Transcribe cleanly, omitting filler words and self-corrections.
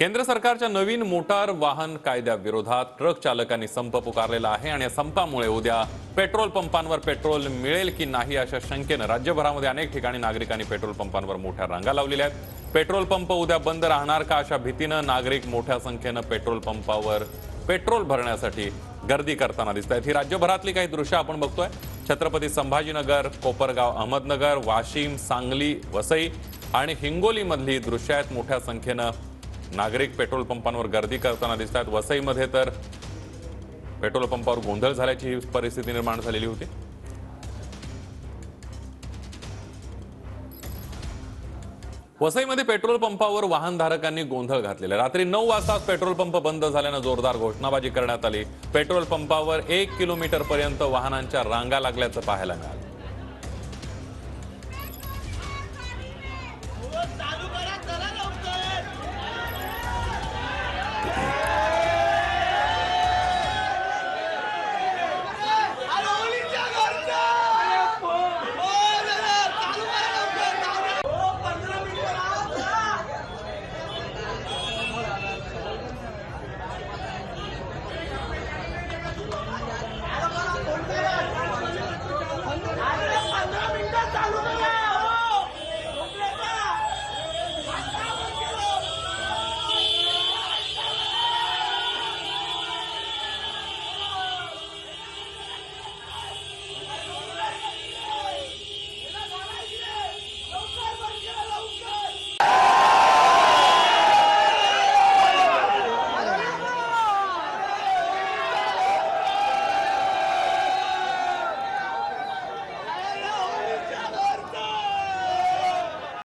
केंद्र सरकारच्या नवीन मोटार वाहन कायद्याविरोधात ट्रक चालकांनी संप पुकारलेला आहे आणि या संपामुळे उद्या पेट्रोल पंपांवर पेट्रोल मिळेल की नाही अशा शंकेने राज्यभरामध्ये अनेक ठिकाणी नागरिकांनी पेट्रोल पंपांवर मोठ्या रांगा लावलेल्या आहेत। पेट्रोल पंप उद्या बंद राहणार का अशा भीतीने नागरिक मोठ्या संख्येने पेट्रोल पंपावर पेट्रोल भरण्यासाठी गर्दी करताना दिसत आहेत। ही राज्यभरातली काही दृश्य आपण बघतोय। छत्रपती संभाजीनगर, कोपरगाव, अहमदनगर, वाशिम, सांगली, वसई आणि हिंगोली मधली दृश्य आहेत। मोठ्या संख्येने नागरिक पेट्रोल पंपांवर गर्दी करताना दिसत आहेत। वसईमध्ये तर पेट्रोल पंपावर गोंधळ झाल्याची परिस्थिती निर्माण झालेली होती। वसईमध्ये पेट्रोल पंपावर वाहनधारकांनी गोंधळ घातलेला। रात्री 9 वाजता पेट्रोल पंप बंद झाल्याने जोरदार घोषणाबाजी करण्यात आली। पेट्रोल पंपावर 1 किलोमीटर पर्यंत वाहनांच्या रांगा लागल्याचं पाहायला मिळालं।